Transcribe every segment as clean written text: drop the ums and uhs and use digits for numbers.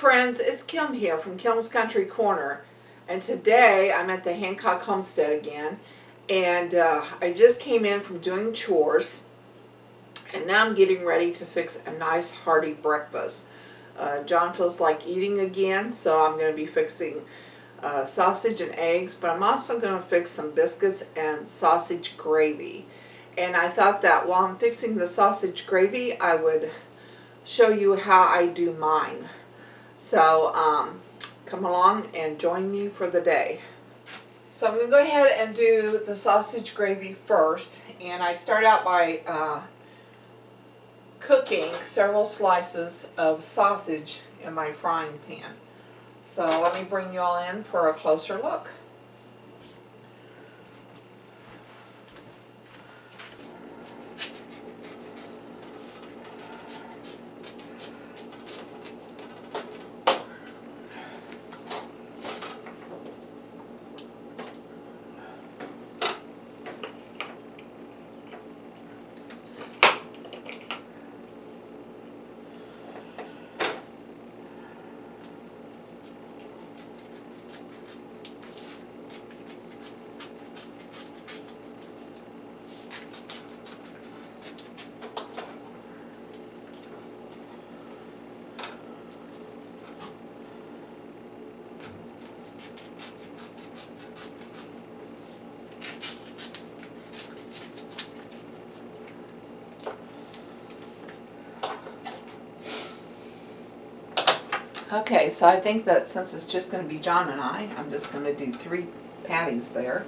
friends, it's Kim here from Kim's Country Corner, and today I'm at the Hancock Homestead again, and I just came in from doing chores, and now I'm getting ready to fix a nice hearty breakfast. John feels like eating again, so I'm going to be fixing sausage and eggs, but I'm also going to fix some biscuits and sausage gravy. And I thought that while I'm fixing the sausage gravy, I would show you how I do mine. So come along and join me for the day. So I'm going to go ahead and do the sausage gravy first, and I start out by cooking several slices of sausage in my frying pan. So let me bring you all in for a closer look. Okay, so I think that since it's just going to be John and I'm just going to do 3 patties there.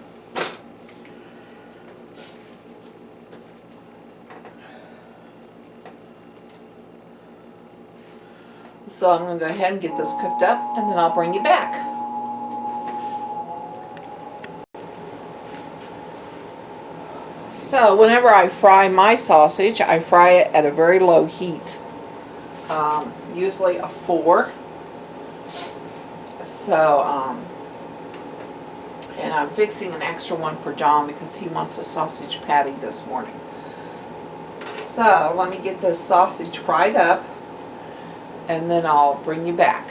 So I'm going to go ahead and get this cooked up, and then I'll bring you back. So whenever I fry my sausage, I fry it at a very low heat, usually a 4. So, and I'm fixing an extra one for John because he wants a sausage patty this morning. So let me get this sausage fried up, and then I'll bring you back.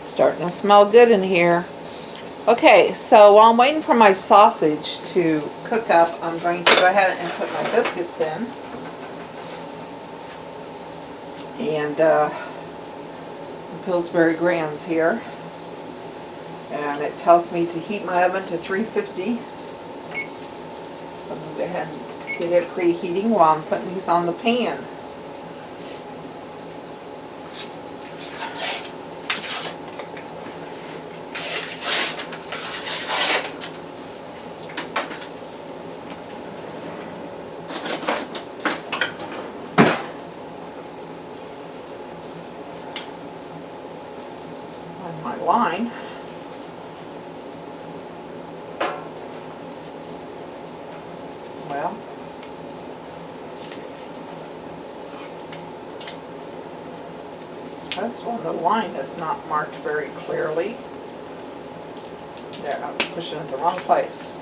Starting to smell good in here. Okay, so while I'm waiting for my sausage to cook up, I'm going to go ahead and put my biscuits in. And Pillsbury Grands here, and it tells me to heat my oven to 350. So I'm going to go ahead and get it preheating while I'm putting these on the pan. My line. Well, this one, the line is not marked very clearly. There, I was pushing it in the wrong place.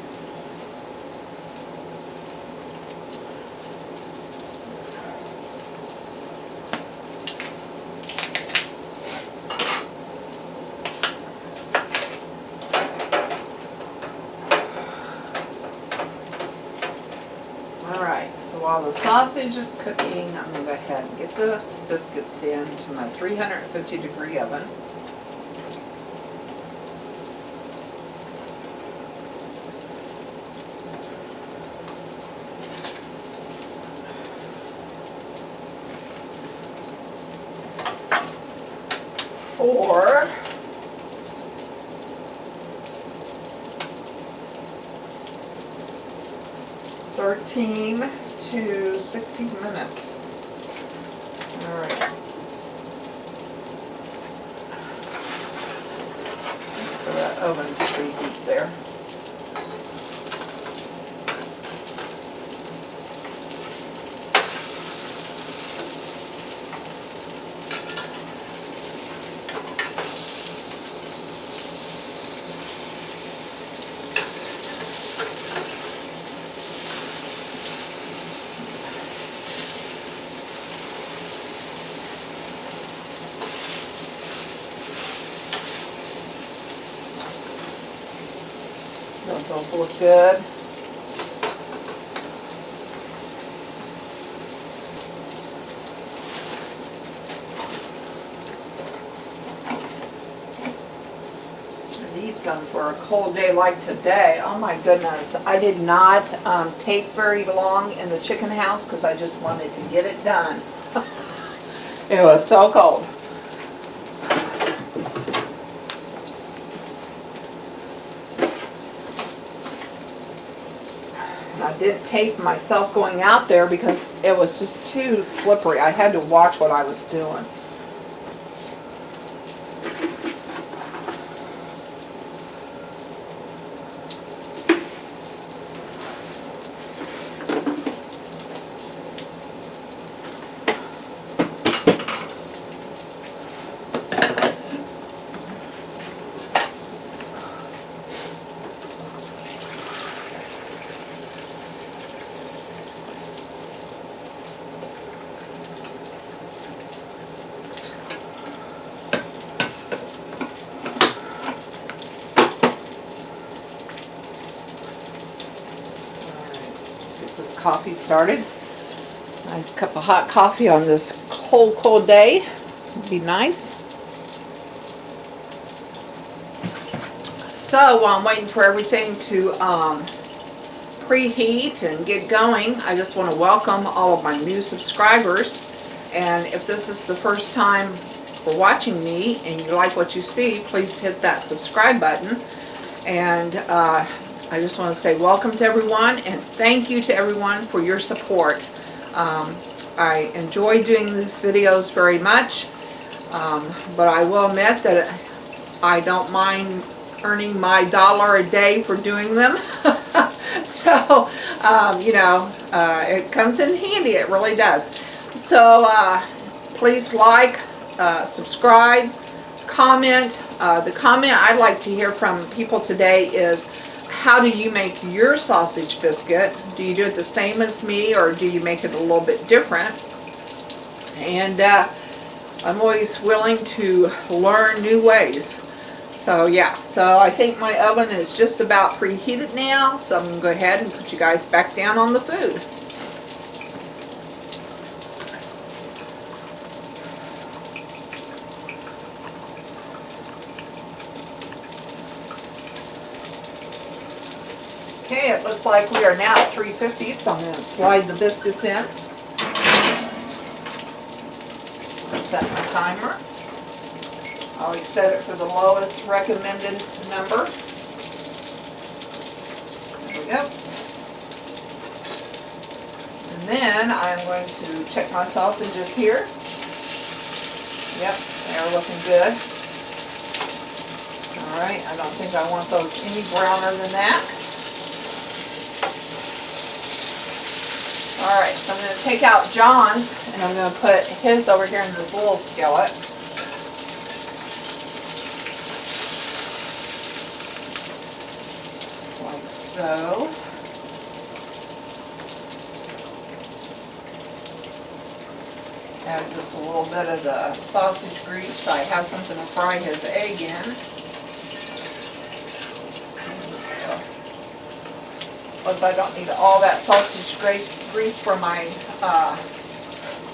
So while the sausage is cooking, I'm going to go ahead and get the biscuits into my 350-degree oven. For 13 to 16 minutes. All right. For that oven to preheat there. Don't those look good? Need some for a cold day like today. Oh my goodness. I did not take very long in the chicken house because I just wanted to get it done. It was so cold. And I didn't tape myself going out there because it was just too slippery. I had to watch what I was doing. Coffee started. Nice cup of hot coffee on this cold day. Would be nice. So while I'm waiting for everything to preheat and get going, I just want to welcome all of my new subscribers. And if this is the first time for watching me and you like what you see, please hit that subscribe button. And I just want to say welcome to everyone and thank you to everyone for your support. I enjoy doing these videos very much, but I will admit that I don't mind earning my $1 a day for doing them. So, you know, it comes in handy, it really does. So, please like, subscribe, comment. The comment I'd like to hear from people today is, how do you make your sausage biscuit? Do you do it the same as me or do you make it a little bit different? And I'm always willing to learn new ways. So yeah, so I think my oven is just about preheated now, so I'm going to go ahead and put you guys back down on the food. Okay, it looks like we are now at 350, so I'm going to slide the biscuits in. Set my timer. I always set it for the lowest recommended number. There we go. And then I'm going to check my sausages here. Yep, they're looking good. Alright, I don't think I want those any browner than that. Alright, so I'm going to take out John's and I'm going to put his over here in this little skillet. Like so. Add just a little bit of the sausage grease so I have something to fry his egg in. Plus I don't need all that sausage grease for my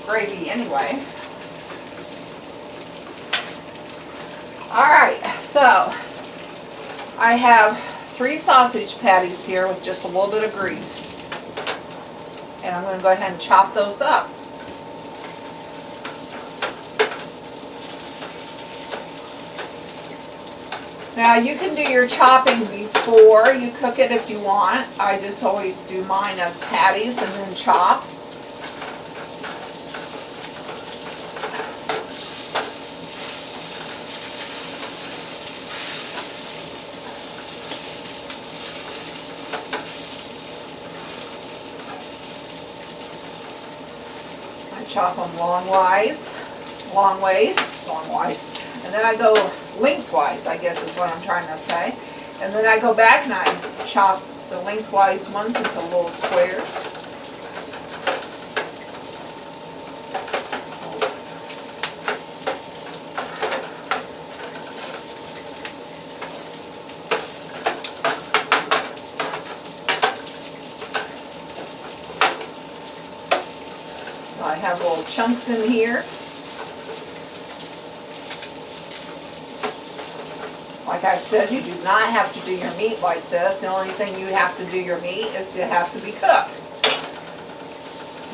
gravy anyway. Alright, so I have 3 sausage patties here with just a little bit of grease. And I'm going to go ahead and chop those up. Now you can do your chopping before you cook it if you want. I just always do mine as patties and then chop. I chop them long ways, and then I go lengthwise, I guess is what I'm trying to say. And then I go back and I chop the lengthwise ones into little squares. have little chunks in here. Like I said, you do not have to do your meat like this. The only thing you have to do your meat is it has to be cooked.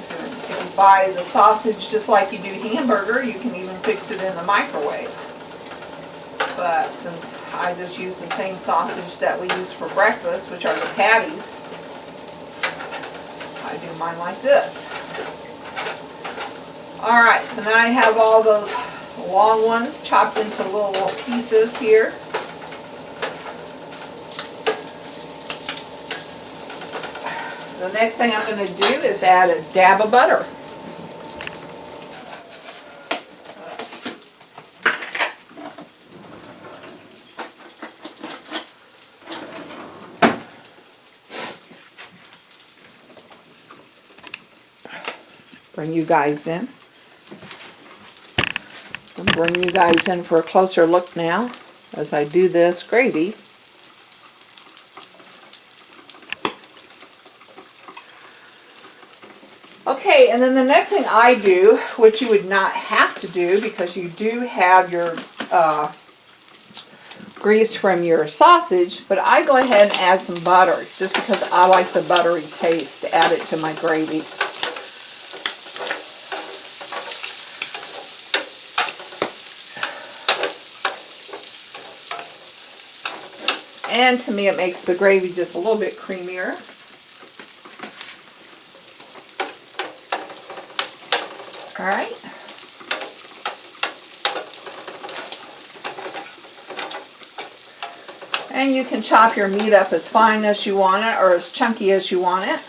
If you buy the sausage just like you do hamburger, you can even fix it in the microwave. But since I just use the same sausage that we use for breakfast, which are the patties, I do mine like this. Alright, so now I have all those long ones chopped into little pieces here. The next thing I'm going to do is add a dab of butter. Bring you guys in. I'm bring you guys in for a closer look now as I do this gravy. Okay, and then the next thing I do, which you would not have to do because you do have your grease from your sausage, but I go ahead and add some butter just because I like the buttery taste to add it to my gravy. And to me it makes the gravy just a little bit creamier. Alright. And you can chop your meat up as fine as you want it or as chunky as you want it.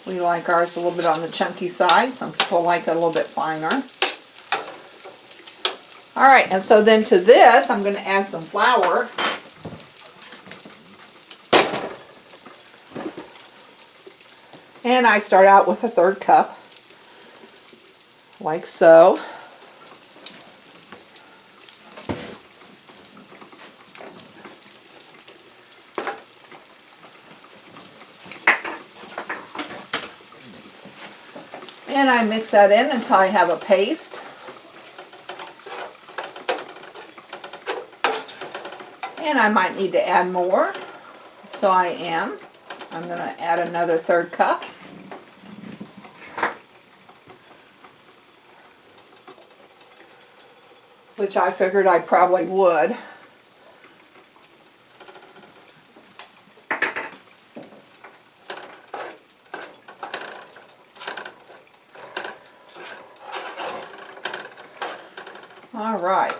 We like ours a little bit on the chunky side. Some people like it a little bit finer. Alright, and so then to this, I'm going to add some flour. And I start out with a 1/3 cup, like so. And I mix that in until I have a paste. And I might need to add more, so I am. I'm going to add another 1/3 cup. Which I figured I probably would. All right.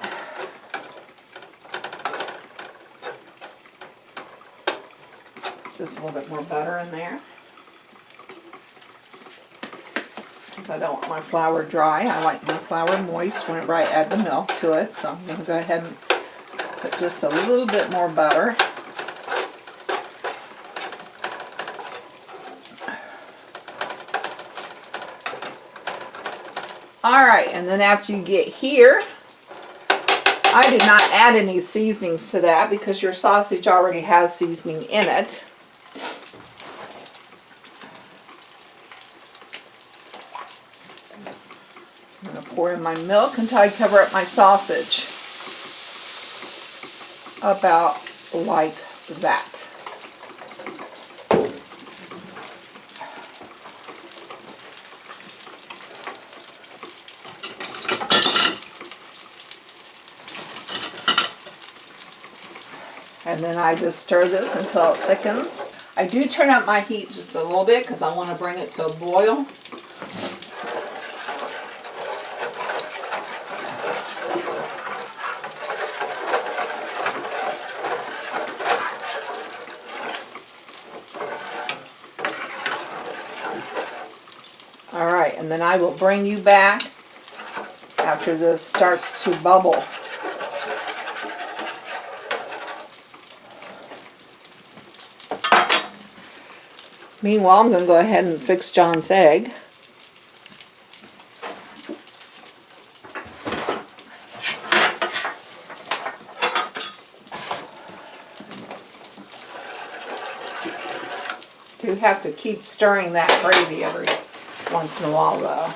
Just a little bit more butter in there. Because I don't want my flour dry. I like my flour moist whenever I add the milk to it. So I'm going to go ahead and put just a little bit more butter. Alright, and then after you get here, I did not add any seasonings to that because your sausage already has seasoning in it. I'm going to pour in my milk until I cover up my sausage. About like that. And then I just stir this until it thickens. I do turn up my heat just a little bit because I want to bring it to a boil. Alright, and then I will bring you back after this starts to bubble. Meanwhile, I'm going to go ahead and fix John's egg. have to keep stirring that gravy every once in a while, though.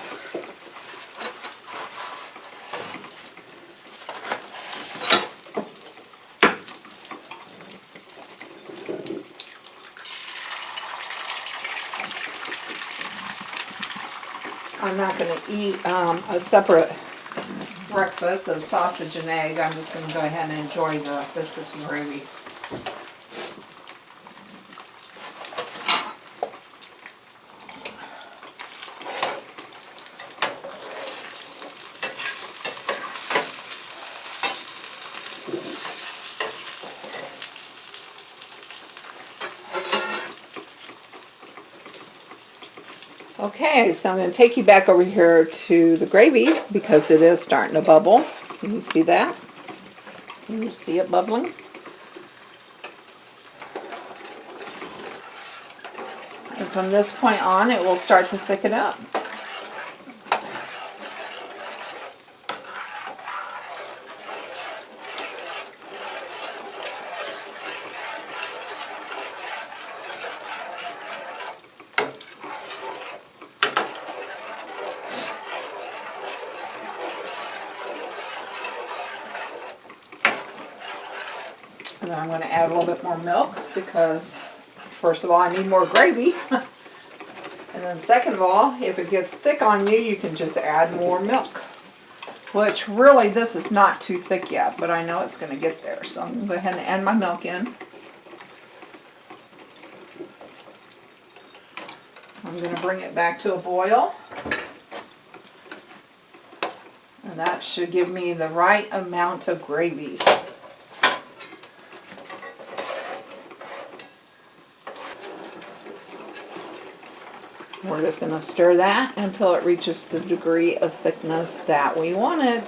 I'm not going to eat a separate breakfast of sausage and egg. I'm just going to go ahead and enjoy the biscuits and gravy. Okay, so I'm going to take you back over here to the gravy because it is starting to bubble. Can you see that? Can you see it bubbling? And from this point on, it will start to thicken up. And then I'm going to add a little bit more milk because, first of all, I need more gravy. And then second of all, if it gets thick on you, you can just add more milk. Which really, this is not too thick yet, but I know it's going to get there. So I'm going to go ahead and add my milk in. I'm going to bring it back to a boil. And that should give me the right amount of gravy. We're just going to stir that until it reaches the degree of thickness that we want it.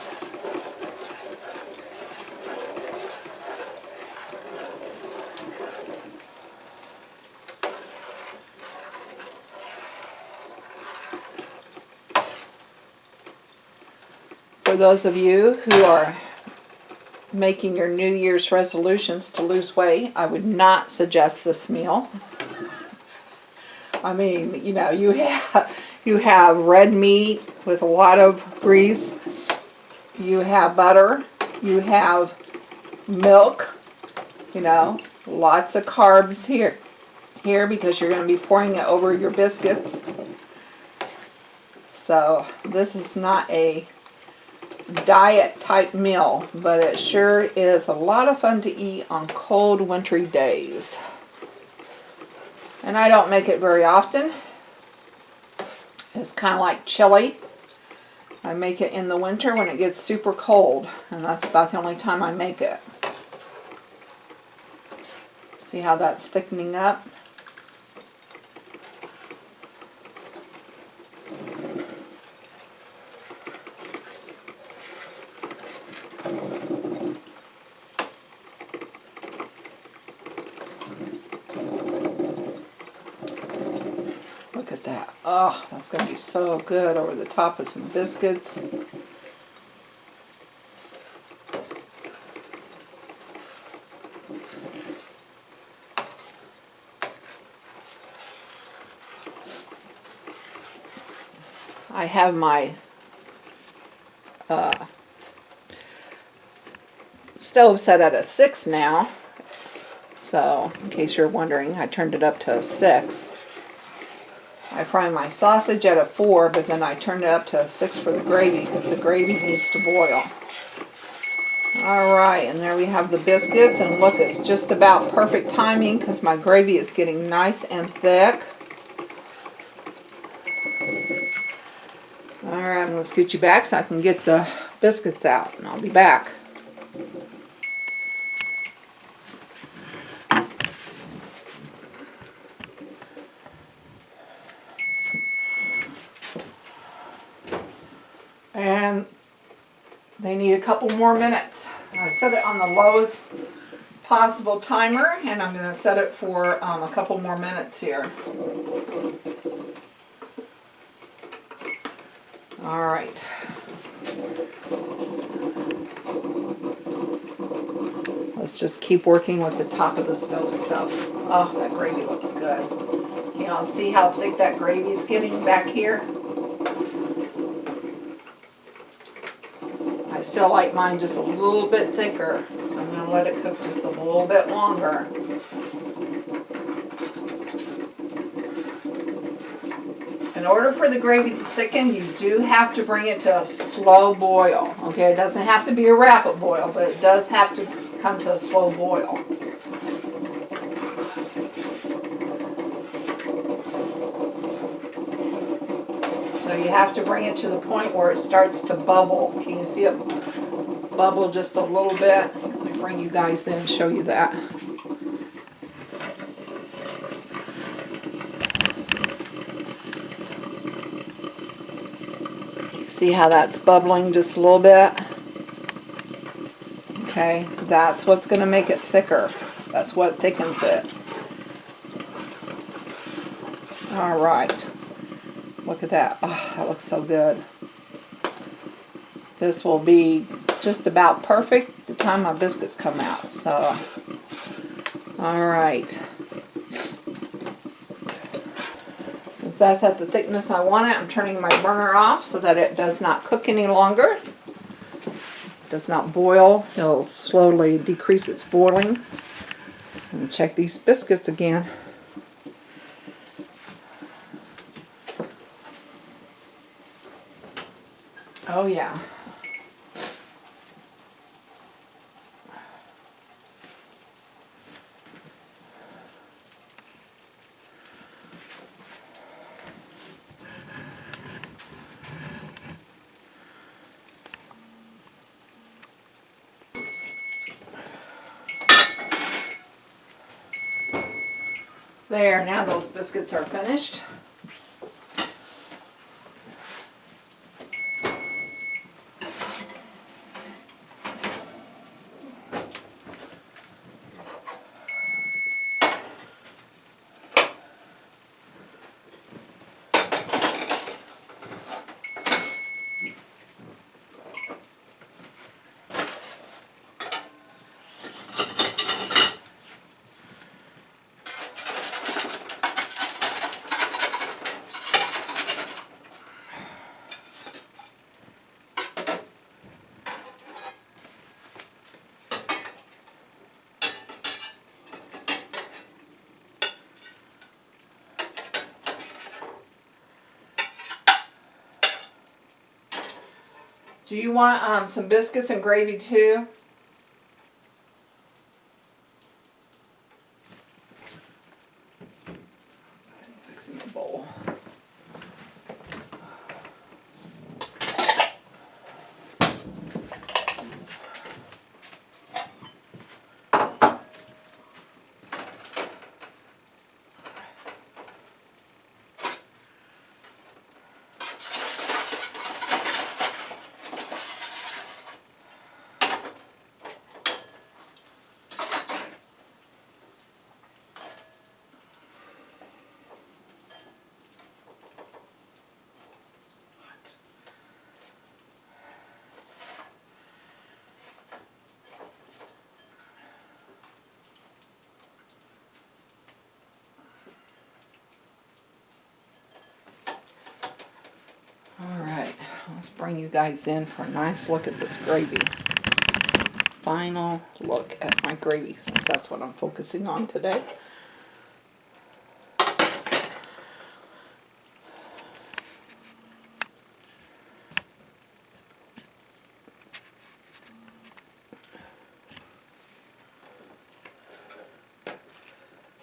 For those of you who are making your New Year's resolutions to lose weight, I would not suggest this meal. I mean, you know, you have red meat with a lot of grease. You have butter. You have milk. You know, lots of carbs here because you're going to be pouring it over your biscuits. So this is not a diet type meal, but it sure is a lot of fun to eat on cold wintry days. And I don't make it very often. It's kind of like chili. I make it in the winter when it gets super cold, and that's about the only time I make it. See how that's thickening up? Look at that. Oh, that's going to be so good over the top of some biscuits. I have my stove set at a 6 now. So, in case you're wondering, I turned it up to a 6. I fry my sausage at a 4, but then I turned it up to a 6 for the gravy because the gravy needs to boil. Alright, and there we have the biscuits, and look, it's just about perfect timing because my gravy is getting nice and thick. Alright, I'm going to scoot you back so I can get the biscuits out, and I'll be back. And they need a couple more minutes. I set it on the lowest possible timer, and I'm going to set it for a couple more minutes here. All right. Let's just keep working with the top of the stove stuff. Oh, that gravy looks good. You know, see how thick that gravy's getting back here? I still like mine just a little bit thicker, so I'm going to let it cook just a little bit longer. In order for the gravy to thicken, you do have to bring it to a slow boil. Okay, it doesn't have to be a rapid boil, but it does have to come to a slow boil. So you have to bring it to the point where it starts to bubble. Can you see it bubble just a little bit? Let me bring you guys in and show you that. See how that's bubbling just a little bit? Okay, that's what's going to make it thicker. That's what thickens it. All right. Look at that. Oh, that looks so good. This will be just about perfect the time my biscuits come out. So, all right. Since that's at the thickness I want it, I'm turning my burner off so that it does not cook any longer. Does not boil. It'll slowly decrease its boiling. And check these biscuits again. Oh yeah. There, now those biscuits are finished. Do you want some biscuits and gravy too? Fixing the bowl. Alright, let's bring you guys in for a nice look at this gravy. Final look at my gravy, since that's what I'm focusing on today.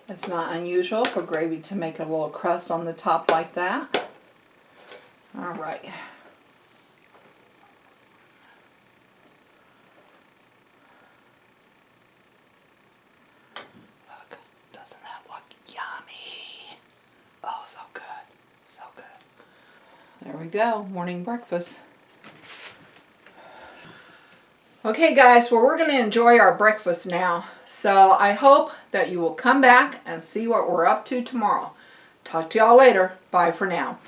It's not unusual for gravy to make a little crust on the top like that. All right. Look, doesn't that look yummy? Oh, so good. So good. There we go, morning breakfast. Okay guys, well we're going to enjoy our breakfast now. So I hope that you will come back and see what we're up to tomorrow. Talk to y'all later. Bye for now.